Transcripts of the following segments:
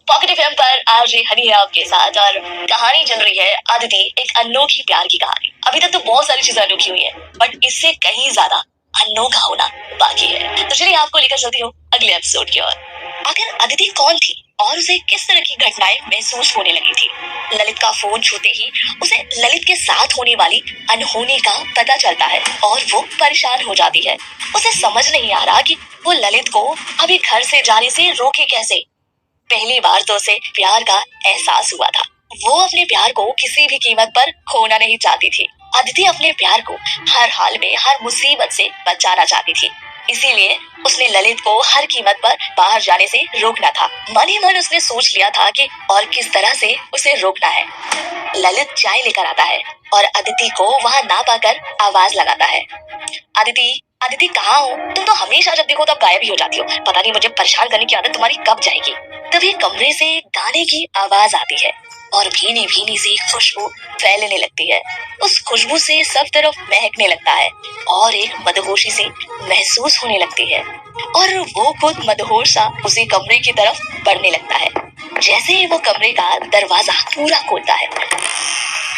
Pocket FM पर RJ Honey है आपके साथ और कहानी चल रही है अदिति एक अनोखी प्यार की कहानी। अभी तक तो बहुत सारी चीजें अनोखी हुई है बट इससे कहीं ज्यादा अनोखा होना बाकी है। तो चलिए आपको लेकर चलती हूँ अगले एपिसोड की ओर। आखिर अदिति कौन थी और उसे किस तरह की घटनाएं महसूस होने लगी थी। ललित का फोन छूते ही उसे ललित के साथ होने वाली अनहोनी का पता चलता है और वो परेशान हो जाती है। उसे समझ नहीं आ रहा कि वो ललित को अभी घर से जाने से रोके कैसे। पहली बार तो उसे प्यार का एहसास हुआ था। वो अपने प्यार को किसी भी कीमत पर खोना नहीं चाहती थी। अदिति अपने प्यार को हर हाल में हर मुसीबत से बचाना चाहती थी। इसीलिए उसने ललित को हर कीमत पर बाहर जाने से रोकना था। मन ही मन उसने सोच लिया था कि और किस तरह से उसे रोकना है। ललित चाय लेकर आता है और अदिति को वहाँ ना पाकर आवाज लगाता है, अदिति अदिति कहाँ हो? तुम तो हमेशा जब देखो तब गायब ही हो जाती हो। पता नहीं मुझे परेशान करने की आदत तुम्हारी कब जाएगी। तभी कमरे से गाने की आवाज आती है और भीनी भीनी सी खुशबू फैलने लगती है। उस खुशबू से सब तरफ महकने लगता है और एक मदहोशी सी महसूस होने लगती है और वो खुद मदहोश सा उसी कमरे की तरफ बढ़ने लगता है। जैसे ही वो कमरे का दरवाजा पूरा खोलता है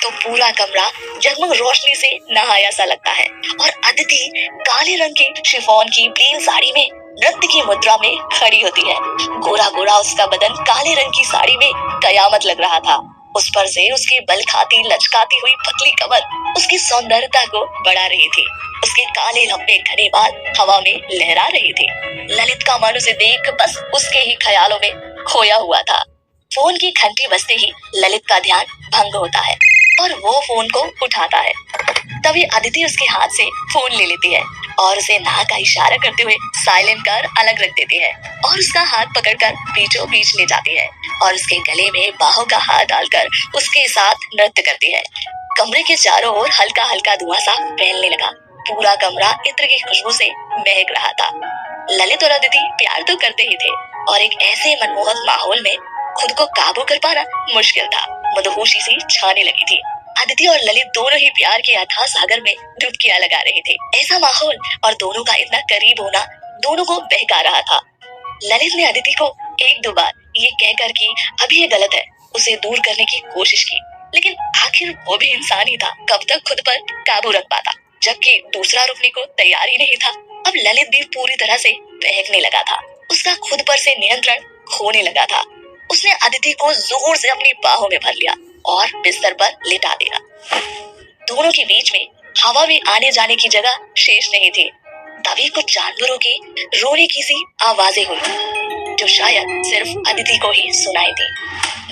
तो पूरा कमरा जगमग रोशनी से नहाया सा लगता है और अदिति काले रंग की शिफॉन की प्लेन साड़ी में नृत्य की मुद्रा में खड़ी होती है। गोरा गोरा उसका बदन काले रंग की साड़ी में कयामत लग रहा था। उस पर से उसकी बल खाती लचकाती हुई पतली कमर उसकी सौंदर्यता को बढ़ा रही थी। उसके काले लंबे घने बाल हवा में लहरा रहे थे। ललित का मन उसे देख बस उसके ही ख्यालों में खोया हुआ था। फोन की घंटी बजते ही ललित का ध्यान भंग होता है और वो फोन को उठाता है। तभी अदिति उसके हाथ से फोन ले लेती है और उसे ना का इशारा करते हुए साइलेंट कर अलग रख देती है और उसका हाथ पकड़कर बीचों बीच ले जाती है और उसके गले में बाहों का हाथ डालकर उसके साथ नृत्य करती है। कमरे के चारों ओर हल्का हल्का धुआं सा फैलने लगा। पूरा कमरा इत्र की खुशबू से महक रहा था। ललित और अदिति प्यार तो करते ही थे और एक ऐसे मनमोहक माहौल में खुद को काबू कर पाना मुश्किल था। मदहोशी सी छाने लगी थी। अदिति और ललित दोनों ही प्यार के अथाह सागर में डुबकियां लगा रहे थे। ऐसा माहौल और दोनों का इतना करीब होना दोनों को बहका रहा था। ललित ने अदिति को एक दो बार ये कहकर कि अभी ये गलत है उसे दूर करने की कोशिश की, लेकिन आखिर वो भी इंसान ही था। कब तक खुद पर काबू रख पाता, जबकि दूसरा रुकने को तैयार ही नहीं था। अब ललित भी पूरी तरह से बहकने लगा था। उसका खुद पर से नियंत्रण खोने लगा था। उसने अदिति को जोर से अपनी बाहों में भर लिया और बिस्तर पर लिटा दिया। दोनों के बीच में हवा में आने जाने की जगह शेष नहीं थी। तभी कुछ जानवरों की रोने की सी आवाजें हुई जो शायद सिर्फ अदिति को ही सुनाई दी।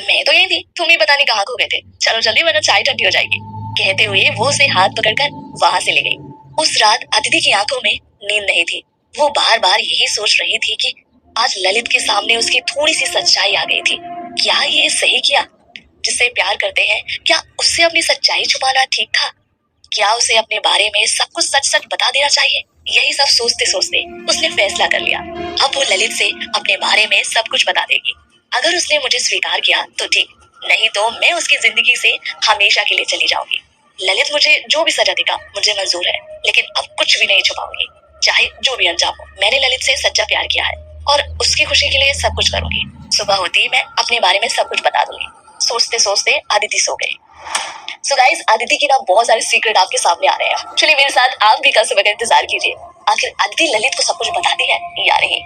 मैं तो यही थी, तुम ही पता नहीं कहाँ खो गए थे। चलो जल्दी वरना चाय ठंडी हो जाएगी। कहते हुए वो उसे हाथ पकड़कर वहां से ले गई। उस रात अदिति की आंखों में नींद नहीं थी। वो बार बार यही सोच रही थी कि आज ललित के सामने उसकी थोड़ी सी सच्चाई आ गई थी। क्या ये सही किया? जिससे प्यार करते हैं क्या उससे अपनी सच्चाई छुपाना ठीक था? क्या उसे अपने बारे में सब कुछ सच सच बता देना चाहिए? यही सब सोचते सोचते उसने फैसला कर लिया। अब वो ललित से अपने बारे में सब कुछ बता देगी। अगर उसने मुझे स्वीकार किया तो ठीक, नहीं तो मैं उसकी जिंदगी से हमेशा के लिए चली जाऊंगी। ललित मुझे जो भी सजा देगा मुझे मंजूर है, लेकिन अब कुछ भी नहीं छुपाऊंगी, चाहे जो भी अंजाम हो। मैंने ललित से सच्चा प्यार किया है और उसकी खुशी के लिए सब कुछ करूंगी। सुबह होती ही मैं अपने बारे में सब कुछ बता दूंगी। सोचते सोचते अदिति सो गई। सो गाइस, अदिति की ना बहुत सारे सीक्रेट आपके सामने आ रहे हैं। चलिए मेरे साथ आप भी कल सुबह का इंतजार कीजिए। आखिर अदिति ललित को सब कुछ बताती है या नहीं।